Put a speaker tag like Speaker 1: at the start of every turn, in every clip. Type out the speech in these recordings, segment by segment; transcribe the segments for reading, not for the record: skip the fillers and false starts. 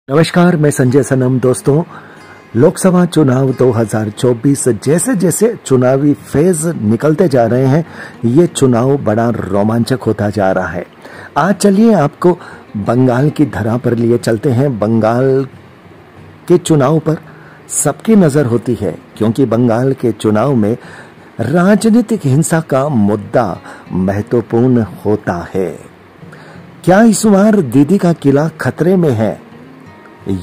Speaker 1: नमस्कार, मैं संजय सनम। दोस्तों, लोकसभा चुनाव 2024 जैसे जैसे चुनावी फेज निकलते जा रहे हैं, ये चुनाव बड़ा रोमांचक होता जा रहा है। आज चलिए आपको बंगाल की धरा पर लिए चलते हैं। बंगाल के चुनाव पर सबकी नजर होती है, क्योंकि बंगाल के चुनाव में राजनीतिक हिंसा का मुद्दा महत्वपूर्ण होता है। क्या इस बार दीदी का किला खतरे में है,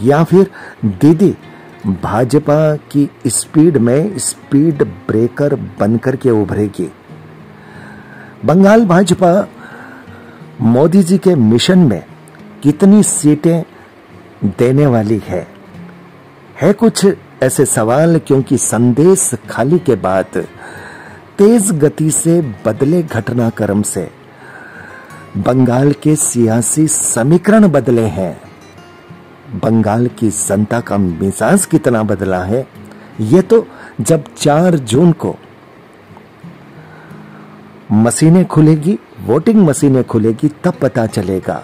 Speaker 1: या फिर दीदी भाजपा की स्पीड में स्पीड ब्रेकर बनकर के उभरेगी? बंगाल भाजपा मोदी जी के मिशन में कितनी सीटें देने वाली है कुछ ऐसे सवाल, क्योंकि संदेश खाली के बाद तेज गति से बदले घटनाक्रम से बंगाल के सियासी समीकरण बदले हैं। बंगाल की जनता का मिजाज कितना बदला है, ये तो जब 4 जून को मशीनें खुलेगी, वोटिंग मशीनें खुलेगी, तब पता चलेगा।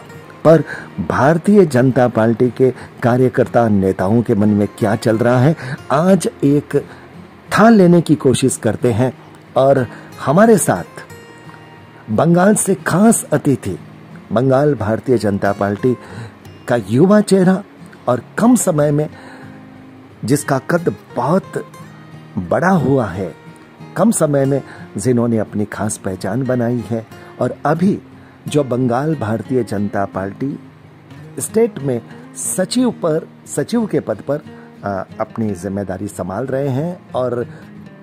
Speaker 1: पर भारतीय जनता पार्टी के कार्यकर्ता नेताओं के मन में क्या चल रहा है, आज एक थाह लेने की कोशिश करते हैं। और हमारे साथ बंगाल से खास अतिथि, बंगाल भारतीय जनता पार्टी का युवा चेहरा और कम समय में जिसका कद बहुत बड़ा हुआ है, कम समय में जिन्होंने अपनी खास पहचान बनाई है, और अभी जो बंगाल भारतीय जनता पार्टी स्टेट में सचिव के पद पर अपनी जिम्मेदारी संभाल रहे हैं, और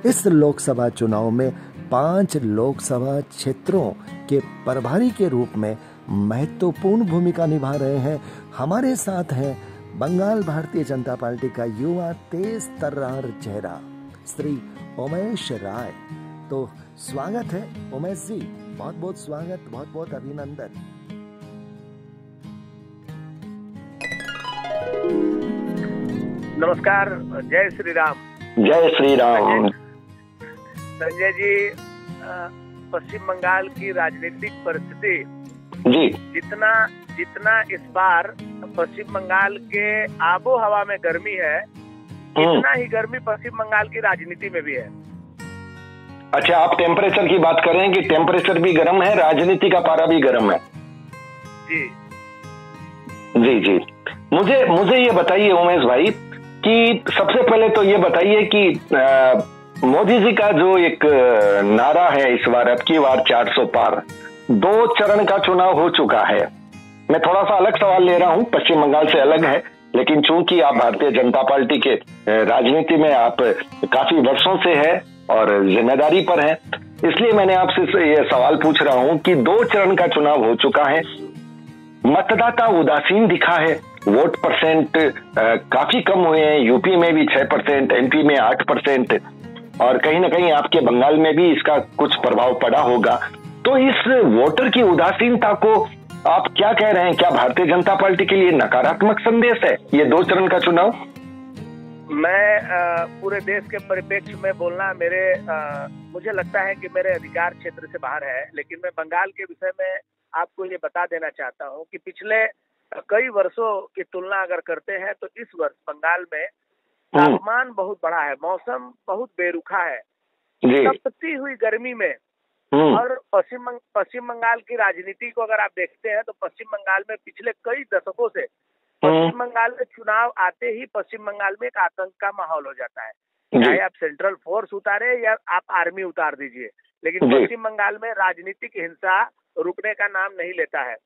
Speaker 1: इस लोकसभा चुनाव में 5 लोकसभा क्षेत्रों के प्रभारी के रूप में महत्वपूर्ण भूमिका निभा रहे हैं। हमारे साथ हैं बंगाल भारतीय जनता पार्टी का युवा तेज तर्रार चेहरा श्री उमेश राय। तो स्वागत है उमेश जी, बहुत बहुत स्वागत, बहुत बहुत अभिनंदन।
Speaker 2: नमस्कार, जय श्री राम।
Speaker 3: जय श्री राम।
Speaker 2: संजय जी, पश्चिम बंगाल की राजनीतिक परिस्थिति
Speaker 3: जी
Speaker 2: जितना इस बार पश्चिम बंगाल के आबो हवा में गर्मी है, इतना ही गर्मी पश्चिम बंगाल की राजनीति में भी है।
Speaker 3: अच्छा, आप टेम्परेचर की बात कर रहे हैं कि टेम्परेचर भी गर्म है, राजनीति का पारा भी गर्म है।
Speaker 2: जी
Speaker 3: जी जी, मुझे ये बताइए उमेश भाई कि सबसे पहले तो ये बताइए कि मोदी जी का जो एक नारा है इस बार, अब की बार 400 पार, 2 चरण का चुनाव हो चुका है। मैं थोड़ा सा अलग सवाल ले रहा हूं, पश्चिम बंगाल से अलग है, लेकिन चूंकि आप भारतीय जनता पार्टी के राजनीति में आप काफी वर्षों से है और जिम्मेदारी पर है, इसलिए मैंने आपसे ये सवाल पूछ रहा हूं कि 2 चरण का चुनाव हो चुका है, मतदाता उदासीन दिखा है, वोट परसेंट काफी कम हुए हैं, यूपी में भी 6%, एमपी में 8%, और कहीं ना कहीं आपके बंगाल में भी इसका कुछ प्रभाव पड़ा होगा। तो इस वोटर की उदासीनता को आप क्या कह रहे हैं? क्या भारतीय जनता पार्टी के लिए नकारात्मक संदेश है ये 2 चरण का चुनाव?
Speaker 2: मैं पूरे देश के परिप्रेक्ष्य में बोलना मुझे लगता है कि मेरे अधिकार क्षेत्र से बाहर है, लेकिन मैं बंगाल के विषय में आपको ये बता देना चाहता हूँ कि पिछले कई वर्षों की तुलना अगर करते हैं तो इस वर्ष बंगाल में तापमान बहुत बढ़ा है, मौसम बहुत बेरुखा है, तपती हुई गर्मी में। और पश्चिम बंगाल की राजनीति को अगर आप देखते हैं तो पश्चिम बंगाल में पिछले कई दशकों से पश्चिम बंगाल में चुनाव आते ही पश्चिम बंगाल में एक आतंक का माहौल हो जाता है, चाहे आप सेंट्रल फोर्स उतारे या आप आर्मी उतार दीजिए, लेकिन पश्चिम बंगाल में राजनीतिक हिंसा रुकने का नाम नहीं लेता है।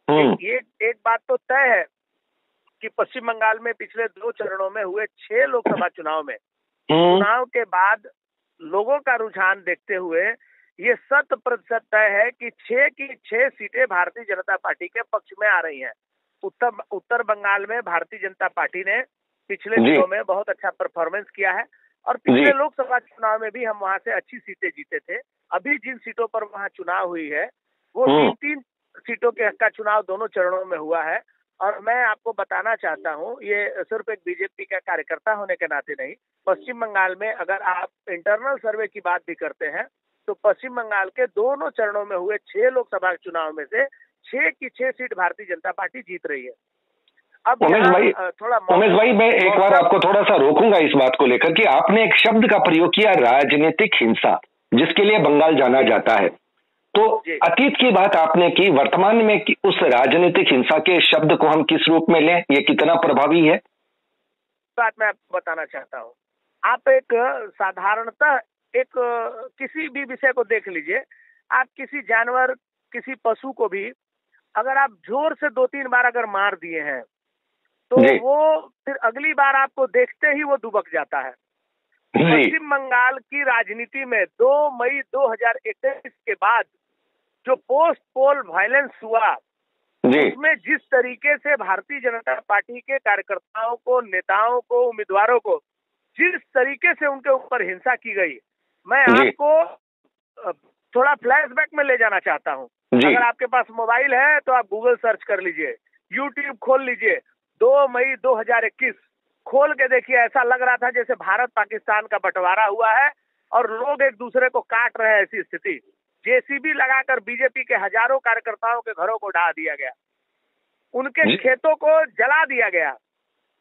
Speaker 2: एक बात तो तय है कि पश्चिम बंगाल में पिछले 2 चरणों में हुए 6 लोकसभा चुनाव में चुनाव के बाद लोगों का रुझान देखते हुए ये 100% तय है कि 6 की 6 सीटें भारतीय जनता पार्टी के पक्ष में आ रही हैं। उत्तर बंगाल में भारतीय जनता पार्टी ने पिछले दिनों में बहुत अच्छा परफॉर्मेंस किया है, और पिछले लोकसभा चुनाव में भी हम वहां से अच्छी सीटें जीते थे। अभी जिन सीटों पर वहां चुनाव हुई है वो 3 सीटों का चुनाव दोनों चरणों में हुआ है। और मैं आपको बताना चाहता हूं, ये सिर्फ एक बीजेपी का कार्यकर्ता होने के नाते नहीं, पश्चिम बंगाल में अगर आप इंटरनल सर्वे की बात भी करते हैं तो पश्चिम बंगाल के दोनों चरणों में हुए 6 लोकसभा चुनाव में से 6 की 6 सीट भारतीय जनता पार्टी जीत रही है। अब
Speaker 3: उमेश भाई मैं एक बार आपको थोड़ा सा रोकूंगा इस बात को लेकर कि आपने एक शब्द का प्रयोग किया, राजनीतिक हिंसा, जिसके लिए बंगाल जाना जाता है। तो अतीत की बात आपने की, वर्तमान में उस राजनीतिक हिंसा के शब्द को हम किस रूप में लें, ये कितना प्रभावी है?
Speaker 2: बात मैं आपको बताना चाहता हूँ। आप एक साधारणतः एक किसी भी विषय को देख लीजिए, आप किसी जानवर, किसी पशु को भी अगर आप जोर से 2-3 बार अगर मार दिए हैं तो वो फिर अगली बार आपको देखते ही वो दुबक जाता है। पश्चिम बंगाल की राजनीति में 2 मई 2021 के बाद जो पोस्ट पोल वायलेंस हुआ, उसमें जिस तरीके से भारतीय जनता पार्टी के कार्यकर्ताओं को, नेताओं को, उम्मीदवारों को जिस तरीके से उनके ऊपर हिंसा की गई, मैं आपको थोड़ा फ्लैशबैक में ले जाना चाहता हूं। अगर आपके पास मोबाइल है तो आप गूगल सर्च कर लीजिए, यूट्यूब खोल लीजिए, 2 मई 2021 खोल के देखिए। ऐसा लग रहा था जैसे भारत पाकिस्तान का बंटवारा हुआ है और लोग एक दूसरे को काट रहे हैं, ऐसी स्थिति। जेसीबी लगाकर बीजेपी के हजारों कार्यकर्ताओं के घरों को ढा दिया गया, उनके खेतों को जला दिया गया,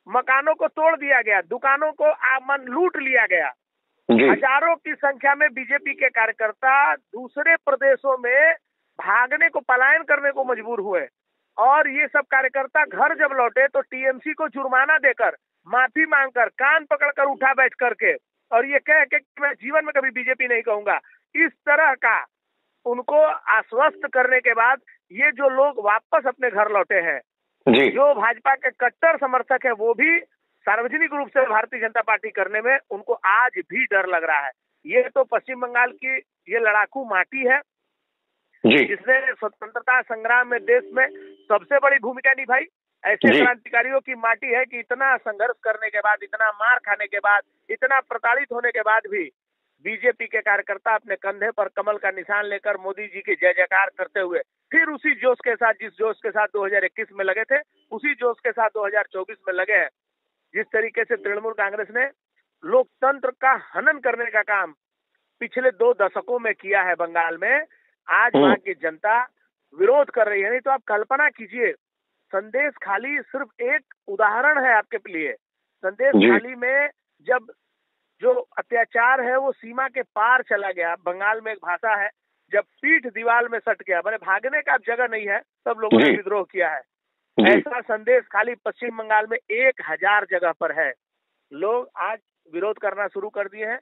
Speaker 2: मकानों को तोड़ दिया गया, दुकानों को आमन लूट लिया गया। हजारों की संख्या में बीजेपी के कार्यकर्ता दूसरे प्रदेशों में भागने को, पलायन करने को मजबूर हुए और ये सब कार्यकर्ता घर जब लौटे तो टीएमसी को जुर्माना देकर, माफी मांगकर, कान पकड़कर उठा बैठ करके और ये कह के मैं जीवन में कभी बीजेपी नहीं कहूंगा, इस तरह का उनको आश्वस्त करने के बाद ये जो लोग वापस अपने घर लौटे हैं, जो भाजपा के कट्टर समर्थक है, वो भी सार्वजनिक रूप से भारतीय जनता पार्टी करने में उनको आज भी डर लग रहा है। ये तो पश्चिम बंगाल की ये लड़ाकू माटी है जिसने स्वतंत्रता संग्राम में देश में सबसे बड़ी भूमिका निभाई। ऐसे क्रांतिकारियों की माटी है कि इतना संघर्ष करने के बाद, इतना मार खाने के बाद, इतना प्रताड़ित होने के बाद भी बीजेपी के कार्यकर्ता अपने कंधे पर कमल का निशान लेकर मोदी जी की जय जयकार करते हुए फिर उसी जोश के साथ, जिस जोश के साथ 2021 में लगे थे, उसी जोश के साथ 2024 में लगे हैं। जिस तरीके से तृणमूल कांग्रेस ने लोकतंत्र का हनन करने का काम पिछले 2 दशकों में किया है बंगाल में, आज वहां की जनता विरोध कर रही है। नहीं तो आप कल्पना कीजिए, संदेश खाली सिर्फ एक उदाहरण है आपके लिए। संदेश खाली में जब जो अत्याचार है वो सीमा के पार चला गया, बंगाल में एक भाषा है, जब पीठ दीवार में सट गया, मैंने भागने का अब जगह नहीं है, सब लोगों ने विद्रोह किया है। ऐसा संदेश खाली पश्चिम बंगाल में 1000 जगह पर है। लोग आज विरोध करना शुरू कर दिए हैं,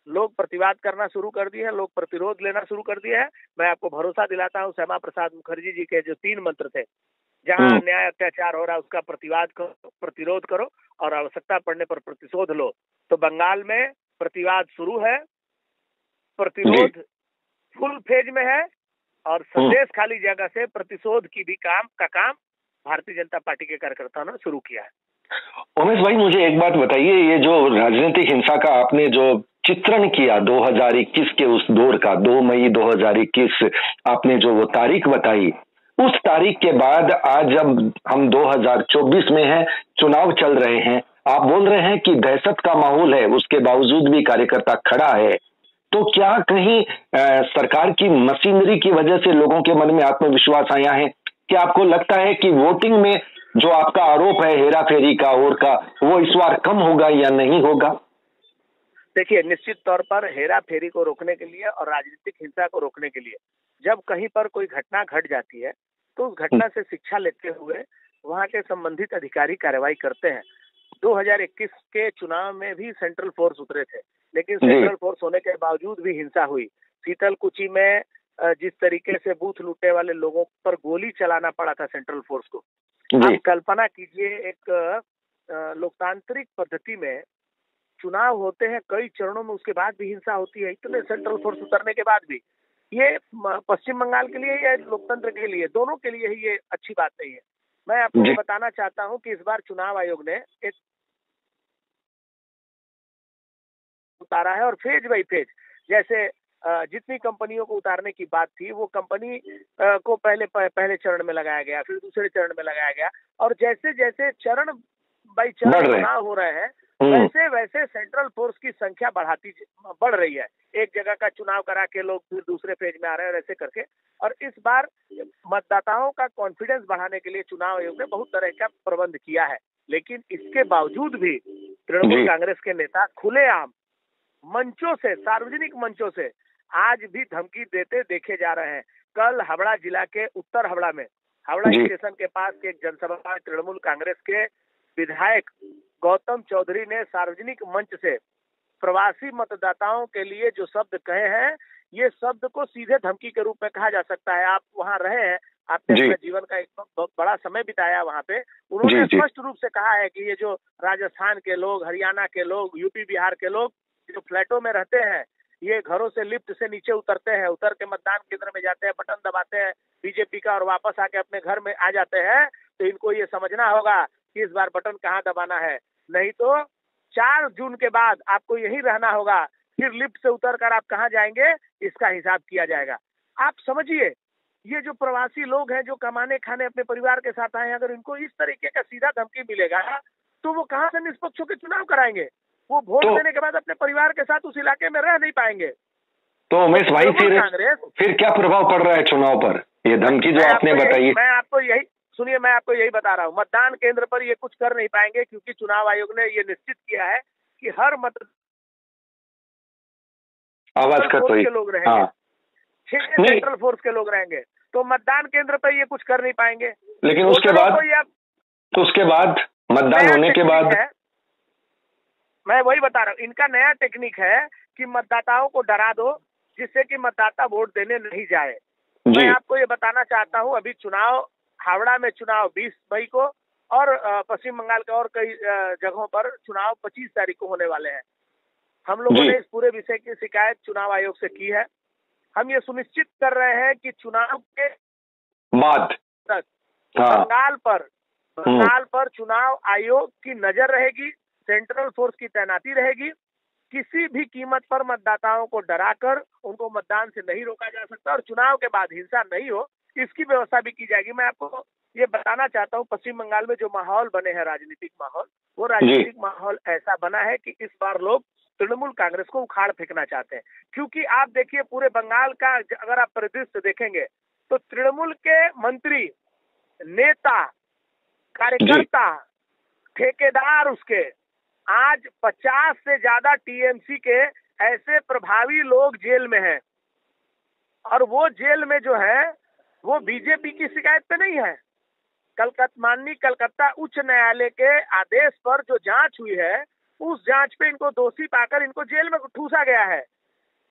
Speaker 2: लोग प्रतिवाद करना शुरू कर दिए हैं, लोग प्रतिरोध लेना शुरू कर दिए हैं। मैं आपको भरोसा दिलाता हूं, श्यामा प्रसाद मुखर्जी जी के जो 3 मंत्र थे, जहां अन्याय अत्याचार हो रहा है उसका प्रतिवाद करो, प्रतिरोध करो और आवश्यकता पड़ने पर प्रतिशोध लो। तो बंगाल में प्रतिवाद शुरू है, प्रतिरोध फुल फेज में है और संदेश खाली जगह से प्रतिशोध की भी काम भारतीय जनता पार्टी के कार्यकर्ताओं ने शुरू किया है।
Speaker 3: उमेश भाई मुझे एक बात बताइए, ये जो राजनीतिक हिंसा का आपने जो चित्रण किया 2021 के उस दौर का, 2 मई 2021 आपने जो वो तारीख बताई, उस तारीख के बाद आज जब हम 2024 में हैं, चुनाव चल रहे हैं, आप बोल रहे हैं कि दहशत का माहौल है, उसके बावजूद भी कार्यकर्ता खड़ा है, तो क्या कहीं सरकार की मशीनरी की वजह से लोगों के मन में आत्मविश्वास आया है? क्या आपको लगता है कि वोटिंग में जो आपका आरोप है हेरा फेरी का और का, वो इस बार कम होगा या नहीं होगा?
Speaker 2: देखिए, निश्चित तौर पर हेरा फेरी को रोकने के लिए और राजनीतिक हिंसा को रोकने के लिए जब कहीं पर कोई घटना घट जाती है तो उस घटना से शिक्षा लेते हुए वहां के संबंधित अधिकारी कार्रवाई करते हैं। 2021 के चुनाव में भी सेंट्रल फोर्स उतरे थे, लेकिन सेंट्रल फोर्स होने के बावजूद भी हिंसा हुई। शीतलकुची में जिस तरीके से बूथ लूटने वाले लोगों पर गोली चलाना पड़ा था सेंट्रल फोर्स को, आप कल्पना कीजिए, एक लोकतांत्रिक पद्धति में चुनाव होते हैं कई चरणों में, उसके बाद भी हिंसा होती है, इतने सेंट्रल फोर्स उतरने के बाद भी। ये पश्चिम बंगाल के लिए या लोकतंत्र के लिए, दोनों के लिए ही ये अच्छी बात नहीं है। मैं आपको बताना चाहता हूं कि इस बार चुनाव आयोग ने एक उतारा है और फेज बाई फेज, जैसे जितनी कंपनियों को उतारने की बात थी वो कंपनी को पहले चरण में लगाया गया, फिर दूसरे चरण में लगाया गया, और जैसे जैसे चरण बाई चरण चुनाव हो रहे हैं वैसे वैसे सेंट्रल फोर्स की संख्या बढ़ रही है। एक जगह का चुनाव करा के लोग फिर दूसरे फेज में आ रहे हैं ऐसे करके। और इस बार मतदाताओं का कॉन्फिडेंस बढ़ाने के लिए चुनाव आयोग ने बहुत तरह का प्रबंध किया है, लेकिन इसके बावजूद भी तृणमूल कांग्रेस के नेता खुलेआम मंचों से, सार्वजनिक मंचों से आज भी धमकी देते देखे जा रहे हैं। कल हावड़ा जिला के उत्तर हावड़ा में, हावड़ा स्टेशन के पास एक जनसभा में तृणमूल कांग्रेस के विधायक गौतम चौधरी ने सार्वजनिक मंच से प्रवासी मतदाताओं के लिए जो शब्द कहे हैं, ये शब्द को सीधे धमकी के रूप में कहा जा सकता है। आप वहां रहे हैं, आपने अपने जीवन का एक बहुत बड़ा समय बिताया वहां पे। उन्होंने स्पष्ट रूप से कहा है कि ये जो राजस्थान के लोग, हरियाणा के लोग, यूपी बिहार के लोग जो फ्लैटों में रहते हैं, ये घरों से लिफ्ट से नीचे उतरते हैं, उतर के मतदान केंद्र में जाते हैं, बटन दबाते हैं बीजेपी का और वापस आके अपने घर में आ जाते हैं। तो इनको ये समझना होगा कि इस बार बटन कहाँ दबाना है, नहीं तो 4 जून के बाद आपको यहीं रहना होगा। फिर लिफ्ट से उतरकर आप कहाँ जाएंगे, इसका हिसाब किया जाएगा। आप समझिए, ये जो प्रवासी लोग हैं जो कमाने खाने अपने परिवार के साथ आए हैं, अगर इनको इस तरीके का सीधा धमकी मिलेगा तो वो कहाँ से निष्पक्ष होकर चुनाव कराएंगे? वो वोट देने के बाद अपने परिवार के साथ उस इलाके में रह नहीं पाएंगे।
Speaker 3: तो उमेश भाई फिर क्या प्रभाव पड़ रहा है चुनाव पर, ये धमकी जो आपने बताई?
Speaker 2: मैं आपको यही बता रहा हूँ, मतदान केंद्र पर ये कुछ कर नहीं पाएंगे, क्योंकि चुनाव आयोग ने ये निश्चित किया है कि हर
Speaker 3: आवाज के
Speaker 2: लोग रहेंगे, 6 सेंट्रल फोर्स के लोग रहेंगे, तो मतदान केंद्र पर ये कुछ कर नहीं पाएंगे।
Speaker 3: लेकिन उसके बाद मतदान होने के बाद
Speaker 2: मैं वही बता रहा हूँ, इनका नया टेक्निक है कि मतदाताओं को डरा दो जिससे कि मतदाता वोट देने नहीं जाए। मैं आपको ये बताना चाहता हूँ, अभी चुनाव हावड़ा में चुनाव 20 मई को और पश्चिम बंगाल के और कई जगहों पर चुनाव 25 तारीख को होने वाले हैं। हम लोगों ने इस पूरे विषय की शिकायत चुनाव आयोग से की है। हम ये सुनिश्चित कर रहे हैं कि चुनाव के बाद तक बंगाल पर चुनाव आयोग की नजर रहेगी, सेंट्रल फोर्स की तैनाती रहेगी। किसी भी कीमत पर मतदाताओं को डराकर उनको मतदान से नहीं रोका जा सकता और चुनाव के बाद हिंसा नहीं हो, इसकी व्यवस्था भी की जाएगी। मैं आपको ये बताना चाहता हूँ, पश्चिम बंगाल में जो माहौल बने हैं, राजनीतिक माहौल, वो राजनीतिक माहौल ऐसा बना है कि इस बार लोग तृणमूल कांग्रेस को उखाड़ फेंकना चाहते हैं। क्योंकि आप देखिए, पूरे बंगाल का अगर आप परिदृश्य देखेंगे तो तृणमूल के मंत्री, नेता, कार्यकर्ता, ठेकेदार, उसके आज 50 से ज्यादा टीएमसी के ऐसे प्रभावी लोग जेल में हैं। और वो जेल में जो है वो बीजेपी की शिकायत पे नहीं है। माननीय कलकत्ता उच्च न्यायालय के आदेश पर जो जांच हुई है, उस जांच पे इनको दोषी पाकर इनको जेल में ठूसा गया है।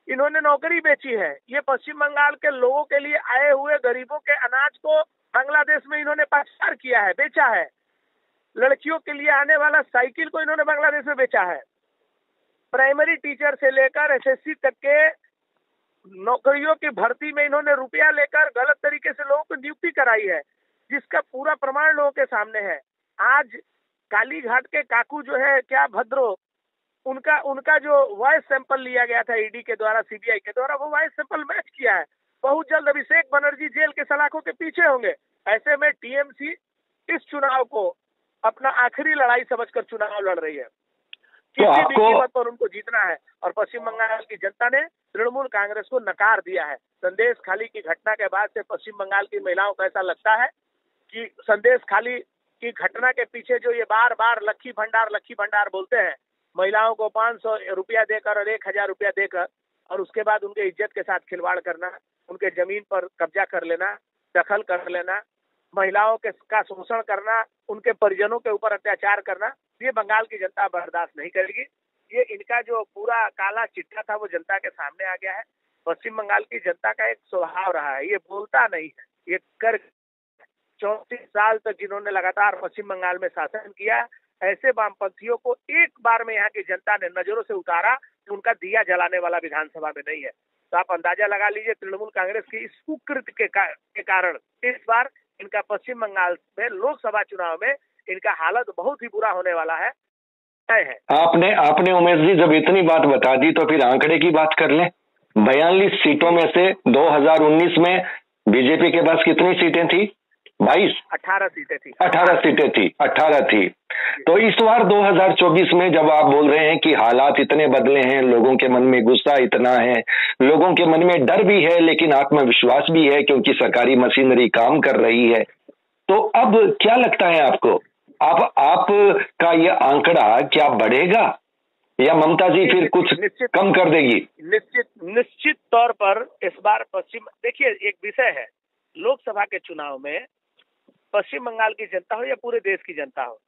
Speaker 2: इन्होंने नौकरी बेची है। ये पश्चिम बंगाल के लोगों के लिए आए हुए गरीबों के अनाज को बांग्लादेश में इन्होंने पाचार किया है, बेचा है। लड़कियों के लिए आने वाला साइकिल को इन्होंने बांग्लादेश में बेचा है। प्राइमरी टीचर से लेकर एसएससी तक के नौकरियों की भर्ती में इन्होंने रुपया लेकर गलत तरीके से लोगों को नियुक्ति कराई है, जिसका पूरा प्रमाण लोगों के सामने है। आज कालीघाट के काकू जो है, क्या भद्रो, उनका जो वॉइस सैंपल लिया गया था ईडी के द्वारा, सीबीआई के द्वारा, वो वॉइस सैंपल मैच किया है। बहुत जल्द अभिषेक बनर्जी जेल के सलाखों के पीछे होंगे। ऐसे में टीएमसी इस चुनाव को अपना आखिरी लड़ाई समझकर चुनाव लड़ रही है। किसी भी कीमत पर उनको जीतना है। और पश्चिम बंगाल की जनता ने तृणमूल कांग्रेस को नकार दिया है। संदेश खाली की घटना के बाद से पश्चिम बंगाल की महिलाओं को ऐसा लगता है कि संदेश खाली की घटना के पीछे जो ये बार बार लक्खी भंडार बोलते हैं, महिलाओं को 500 रुपया देकर और 1000 रुपया देकर, और उसके बाद उनके इज्जत के साथ खिलवाड़ करना, उनके जमीन पर कब्जा कर लेना, दखल कर लेना, महिलाओं का शोषण करना, उनके परिजनों के ऊपर अत्याचार करना, ये बंगाल की जनता बर्दाश्त नहीं करेगी। ये इनका जो पूरा काला चिट्ठा था वो जनता के सामने आ गया है। पश्चिम बंगाल की जनता का एक स्वभाव रहा है, ये बोलता नहीं है, ये कर 34 साल तक जिन्होंने लगातार पश्चिम बंगाल में शासन किया, ऐसे वामपंथियों को एक बार में यहाँ की जनता ने नजरों से उतारा कि उनका दिया जलाने वाला विधानसभा में नहीं है। तो आप अंदाजा लगा लीजिए, तृणमूल कांग्रेस की इस कुकृत्य के कारण इस बार इनका पश्चिम बंगाल में लोकसभा चुनाव में इनका हालत बहुत ही बुरा होने वाला है।
Speaker 3: आपने उमेश जी जब इतनी बात बता दी तो फिर आंकड़े की बात कर लें। 42 सीटों में से 2019 में बीजेपी के पास कितनी सीटें थी? 22
Speaker 2: 18 सीटें थी।
Speaker 3: 18 थी। तो इस बार 2024 में जब आप बोल रहे हैं कि हालात इतने बदले हैं, लोगों के मन में गुस्सा इतना है, लोगों के मन में डर भी है लेकिन आत्मविश्वास भी है क्योंकि सरकारी मशीनरी काम कर रही है, तो अब क्या लगता है आपको, आप का ये आंकड़ा क्या बढ़ेगा या ममता जी फिर कुछ कम कर देगी?
Speaker 2: निश्चित तौर पर इस बार देखिए, एक विषय है लोकसभा के चुनाव में, पश्चिम बंगाल की जनता हो या पूरे देश की जनता हो,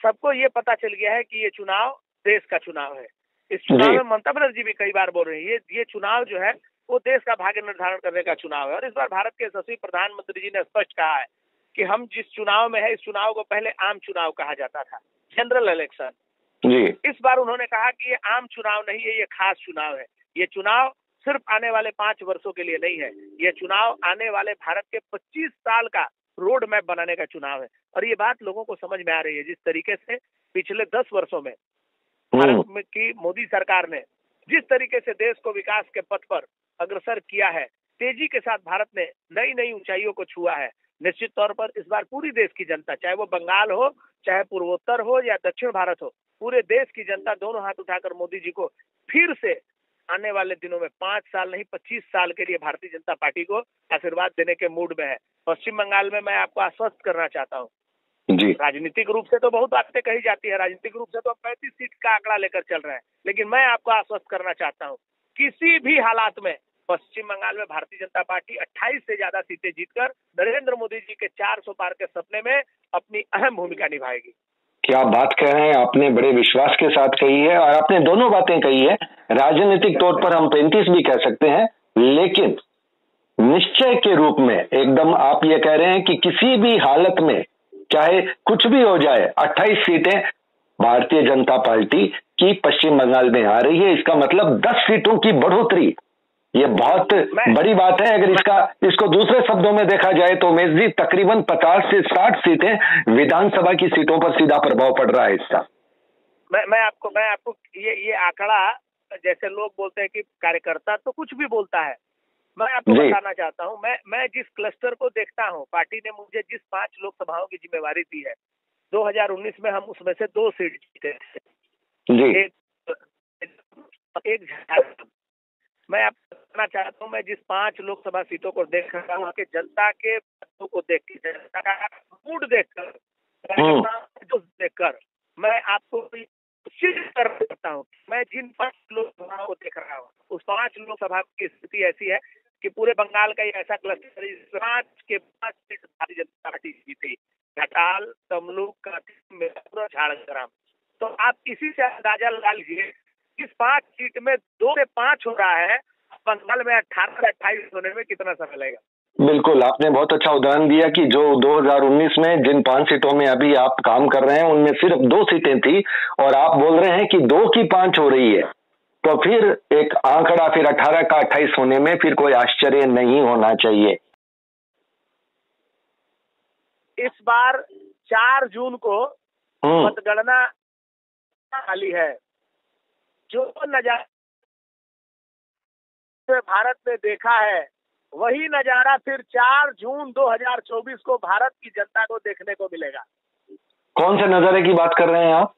Speaker 2: सबको ये पता चल गया है कि ये चुनाव देश का चुनाव है। इस चुनाव में ममता बनर्जी भी कई बार बोल रही है ये चुनाव जो है वो देश का भाग्य निर्धारण करने का चुनाव है। और इस बार भारत के यशस्वी प्रधानमंत्री जी ने स्पष्ट कहा है कि हम जिस चुनाव में है, इस चुनाव को पहले आम चुनाव कहा जाता था, जनरल इलेक्शन। इस बार उन्होंने कहा कि ये आम चुनाव नहीं है, ये खास चुनाव है। ये चुनाव सिर्फ आने वाले 5 वर्षों के लिए नहीं है, ये चुनाव आने वाले भारत के 25 साल का रोड मैप बनाने का चुनाव है। और ये बात लोगों को समझ में आ रही है, जिस तरीके से पिछले 10 वर्षों में भारत में की मोदी सरकार ने जिस तरीके से देश को विकास के पथ पर अग्रसर किया है, तेजी के साथ भारत ने नई नई ऊंचाइयों को छुआ है। निश्चित तौर पर इस बार पूरी देश की जनता, चाहे वो बंगाल हो, चाहे पूर्वोत्तर हो या दक्षिण भारत हो, पूरे देश की जनता दोनों हाथ उठाकर मोदी जी को फिर से आने वाले दिनों में 5 साल नहीं 25 साल के लिए भारतीय जनता पार्टी को आशीर्वाद देने के मूड में है। पश्चिम बंगाल में मैं आपको आश्वस्त करना चाहता हूँ, राजनीतिक रूप से तो बहुत बातें कही जाती है, राजनीतिक रूप से तो 35 सीट का आंकड़ा लेकर चल रहे हैं, लेकिन मैं आपको आश्वस्त करना चाहता हूँ किसी भी हालात में पश्चिम बंगाल में भारतीय जनता पार्टी 28 से ज्यादा सीटें जीतकर नरेंद्र मोदी जी के 400 पार के सपने में अपनी अहम भूमिका निभाएगी।
Speaker 3: क्या बात कह रहे हैं, आपने बड़े विश्वास के साथ कही है और आपने दोनों बातें कही है। राजनीतिक तौर पर हम 35 भी कह सकते हैं, लेकिन निश्चय के रूप में एकदम आप ये कह रहे हैं कि किसी भी हालत में चाहे कुछ भी हो जाए 28 सीटें भारतीय जनता पार्टी की पश्चिम बंगाल में आ रही है। इसका मतलब 10 सीटों की बढ़ोतरी, ये बहुत बड़ी बात है। अगर इसको दूसरे शब्दों में देखा जाए तो उमेश जी, तकरीबन 50 से 60 सीटें विधानसभा की सीटों पर सीधा प्रभाव पड़ रहा है इसका।
Speaker 2: मैं आपको ये आंकड़ा, जैसे लोग बोलते हैं कि कार्यकर्ता तो कुछ भी बोलता है, मैं आपको बताना चाहता हूं, मैं जिस क्लस्टर को देखता हूं, पार्टी ने मुझे जिस 5 लोकसभाओं की जिम्मेवारी दी है, 2019 में हम उसमें से 2 सीट जीते थे, एक झारखंड। मैं आपको बताना चाहता हूं, मैं जिस 5 लोकसभा सीटों को देख रहा हूं, कि जनता के बातों को देख के, जनता का मूड देखकर मैं आपको कर सकता हूँ, मैं जिन 5 लोकसभाओं को देख रहा हूँ, उस 5 लोकसभा की स्थिति ऐसी है कि पूरे बंगाल का एक ऐसा क्लस्टर है जिस 5 के 5 सीट भारतीय जनता पार्टी जीती, घटाल, तमलुक, मिर्जापुर, झारग्राम। तो आप इसी से अंदाजा लगा लीजिए, इस 5 सीट में 2 से 5 हो रहा है, बंगाल में 18 से 28 होने में कितना समय लगेगा।
Speaker 3: बिल्कुल, आपने बहुत अच्छा उदाहरण दिया कि जो 2019 में जिन 5 सीटों में अभी आप काम कर रहे हैं उनमें सिर्फ 2 सीटें थी और आप बोल रहे हैं कि 2 की 5 हो रही है, तो फिर एक आंकड़ा फिर 18 का 28 होने में फिर कोई आश्चर्य नहीं होना चाहिए।
Speaker 2: इस बार 4 जून को मतगणना वाली है। जो नजारा भारत ने देखा है वही नजारा फिर 4 जून 2024 को भारत की जनता को देखने को मिलेगा।
Speaker 3: कौन से नजारे की बात कर रहे हैं आप?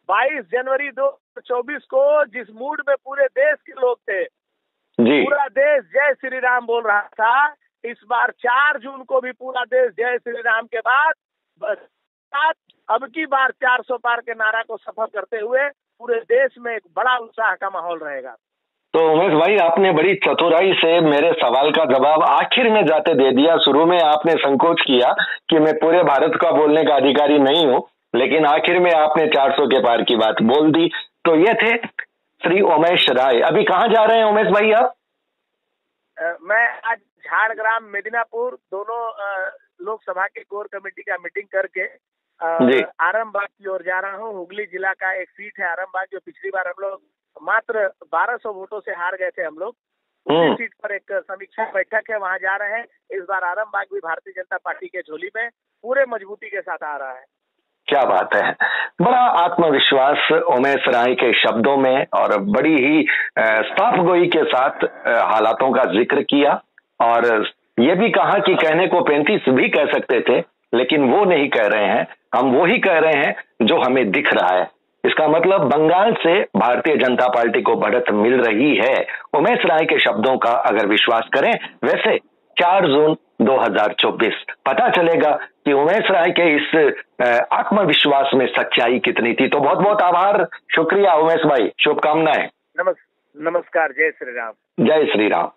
Speaker 2: 22 जनवरी 2024 को जिस मूड में पूरे देश के लोग थे, पूरा देश जय श्री राम बोल रहा था, इस बार 4 जून को भी पूरा देश जय श्री राम के बाद अब की बार 400 पार के नारा को सफल करते हुए पूरे देश में एक बड़ा उत्साह का माहौल रहेगा।
Speaker 3: तो उमेश भाई, आपने बड़ी चतुराई से मेरे सवाल का जवाब आखिर में जाते दे दिया। शुरू में आपने संकोच किया कि मैं पूरे भारत का बोलने का अधिकारी नहीं हूं, लेकिन आखिर में आपने 400 के पार की बात बोल दी। तो ये थे श्री उमेश राय। अभी कहाँ जा रहे हैं उमेश भाई आप?
Speaker 2: मैं आज झारग्राम, मेदिनीपुर दोनों लोकसभा के कोर कमेटी का मीटिंग करके आरामबाग की ओर जा रहा हूँ। हुगली जिला का एक सीट है आरामबाग, जो पिछली बार हम लोग मात्र 1200 वोटों से हार गए थे हम लोग। उसी सीट पर एक समीक्षा बैठक है, वहां जा रहे हैं। इस बार आरामबाग भी भारतीय जनता पार्टी के झोली में पूरे मजबूती के साथ आ रहा है।
Speaker 3: क्या बात है, बड़ा आत्मविश्वास उमेश राय के शब्दों में और बड़ी ही साफ गोई के साथ हालातों का जिक्र किया और ये भी कहा कि कहने को 35 भी कह सकते थे, लेकिन वो नहीं कह रहे हैं, हम वो ही कह रहे हैं जो हमें दिख रहा है। इसका मतलब बंगाल से भारतीय जनता पार्टी को बढ़त मिल रही है। उमेश राय के शब्दों का अगर विश्वास करें, वैसे 4 जून 2024 पता चलेगा कि उमेश राय के इस आत्मविश्वास में सच्चाई कितनी थी। तो बहुत बहुत आभार, शुक्रिया उमेश भाई, शुभकामनाएं।
Speaker 2: नमस्कार, जय श्री राम।
Speaker 3: जय श्री राम।